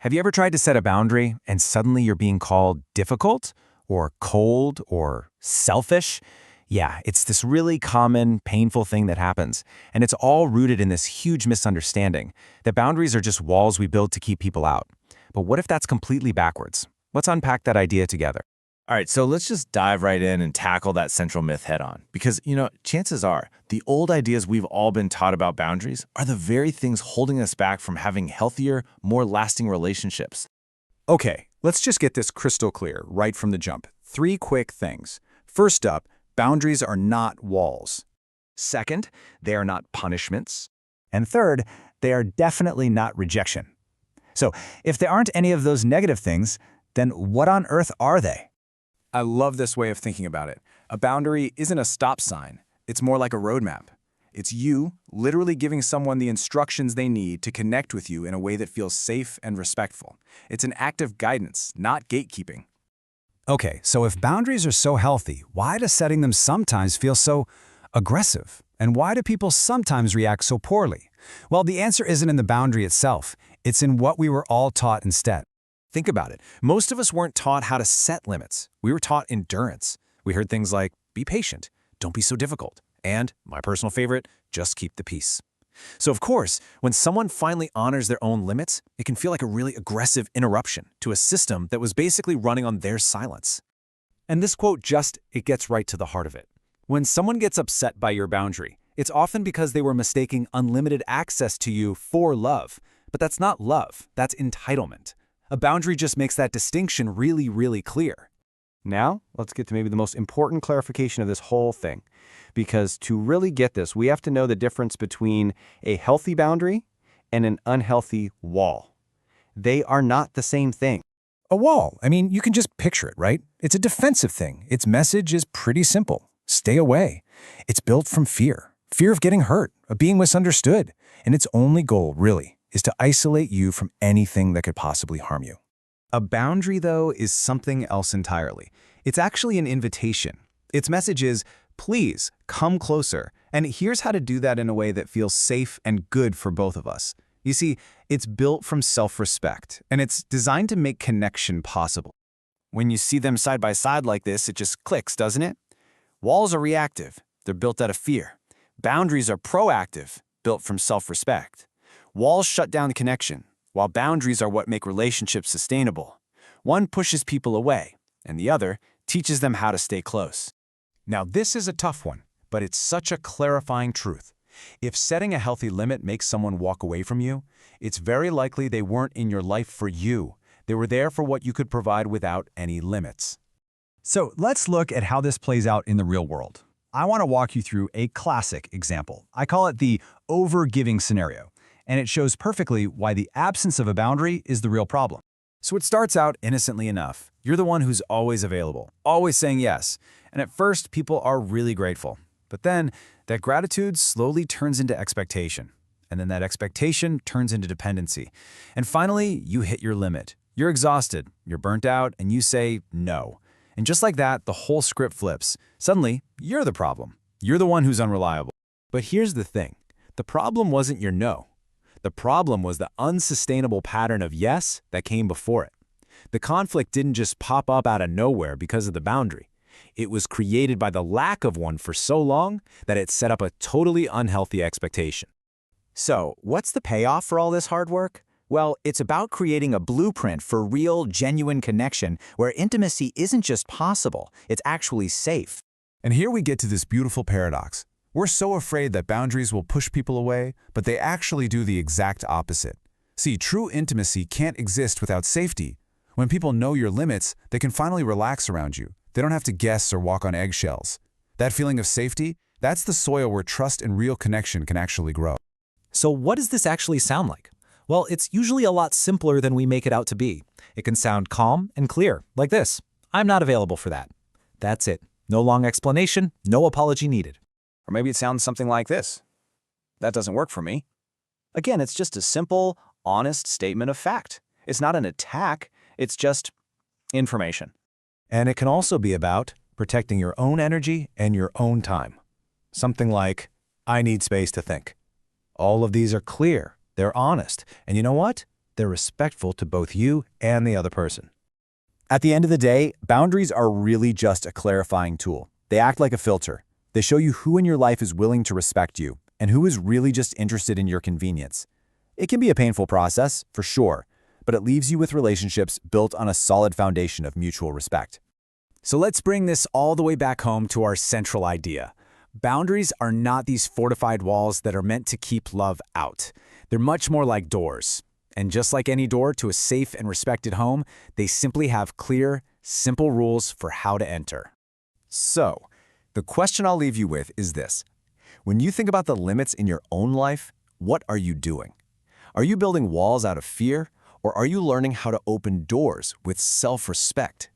Have you ever tried to set a boundary and suddenly you're being called difficult or cold or selfish? Yeah, it's this really common, painful thing that happens. And it's all rooted in this huge misunderstanding that boundaries are just walls we build to keep people out. But what if that's completely backwards? Let's unpack that idea together. All right, so let's just dive right in and tackle that central myth head on. Because, chances are the old ideas we've all been taught about boundaries are the very things holding us back from having healthier, more lasting relationships. Okay, let's just get this crystal clear right from the jump. 3 quick things. First up, boundaries are not walls. Second, they are not punishments. And third, they are definitely not rejection. So, if they aren't any of those negative things, then what on earth are they? I love this way of thinking about it. A boundary isn't a stop sign. It's more like a roadmap. It's you literally giving someone the instructions they need to connect with you in a way that feels safe and respectful. It's an act of guidance, not gatekeeping. Okay, so if boundaries are so healthy, why does setting them sometimes feel so aggressive? And why do people sometimes react so poorly? Well, the answer isn't in the boundary itself. It's in what we were all taught instead. Think about it. Most of us weren't taught how to set limits. We were taught endurance. We heard things like, be patient, don't be so difficult, and, my personal favorite, just keep the peace. So of course, when someone finally honors their own limits, it can feel like a really aggressive interruption to a system that was basically running on their silence. And this quote it gets right to the heart of it. When someone gets upset by your boundary, it's often because they were mistaking unlimited access to you for love. But that's not love, that's entitlement. A boundary just makes that distinction really, really clear. Now, let's get to maybe the most important clarification of this whole thing. Because to really get this, we have to know the difference between a healthy boundary and an unhealthy wall. They are not the same thing. A wall, you can just picture it, right? It's a defensive thing. Its message is pretty simple. Stay away. It's built from fear. Fear of getting hurt, of being misunderstood. And its only goal, really, is to isolate you from anything that could possibly harm you. A boundary, though, is something else entirely. It's actually an invitation. Its message is, please, come closer. And here's how to do that in a way that feels safe and good for both of us. You see, it's built from self-respect, and it's designed to make connection possible. When you see them side by side like this, it just clicks, doesn't it? Walls are reactive. They're built out of fear. Boundaries are proactive, built from self-respect. Walls shut down the connection, while boundaries are what make relationships sustainable. One pushes people away, and the other teaches them how to stay close. Now, this is a tough one, but it's such a clarifying truth. If setting a healthy limit makes someone walk away from you, it's very likely they weren't in your life for you. They were there for what you could provide without any limits. So let's look at how this plays out in the real world. I want to walk you through a classic example. I call it the over-giving scenario, and it shows perfectly why the absence of a boundary is the real problem. So it starts out innocently enough. You're the one who's always available, always saying yes. And at first, people are really grateful. But then, that gratitude slowly turns into expectation. And then that expectation turns into dependency. And finally, you hit your limit. You're exhausted, you're burnt out, and you say no. And just like that, the whole script flips. Suddenly, you're the problem. You're the one who's unreliable. But here's the thing. The problem wasn't your no. The problem was the unsustainable pattern of yes that came before it. The conflict didn't just pop up out of nowhere because of the boundary. It was created by the lack of one for so long that it set up a totally unhealthy expectation. So, what's the payoff for all this hard work? Well, it's about creating a blueprint for real, genuine connection where intimacy isn't just possible, it's actually safe. And here we get to this beautiful paradox. We're so afraid that boundaries will push people away, but they actually do the exact opposite. See, true intimacy can't exist without safety. When people know your limits, they can finally relax around you. They don't have to guess or walk on eggshells. That feeling of safety, that's the soil where trust and real connection can actually grow. So what does this actually sound like? Well, it's usually a lot simpler than we make it out to be. It can sound calm and clear, like this. I'm not available for that. That's it. No long explanation, no apology needed. Or maybe it sounds something like this. That doesn't work for me. Again, it's just a simple, honest statement of fact. It's not an attack, it's just information. And it can also be about protecting your own energy and your own time. Something like, I need space to think. All of these are clear, they're honest, and you know what? They're respectful to both you and the other person. At the end of the day, boundaries are really just a clarifying tool. They act like a filter. They show you who in your life is willing to respect you and who is really just interested in your convenience. It can be a painful process, for sure, but it leaves you with relationships built on a solid foundation of mutual respect. So let's bring this all the way back home to our central idea. Boundaries are not these fortified walls that are meant to keep love out. They're much more like doors. And just like any door to a safe and respected home, they simply have clear, simple rules for how to enter. So, the question I'll leave you with is this. When you think about the limits in your own life, what are you doing? Are you building walls out of fear, or are you learning how to open doors with self-respect?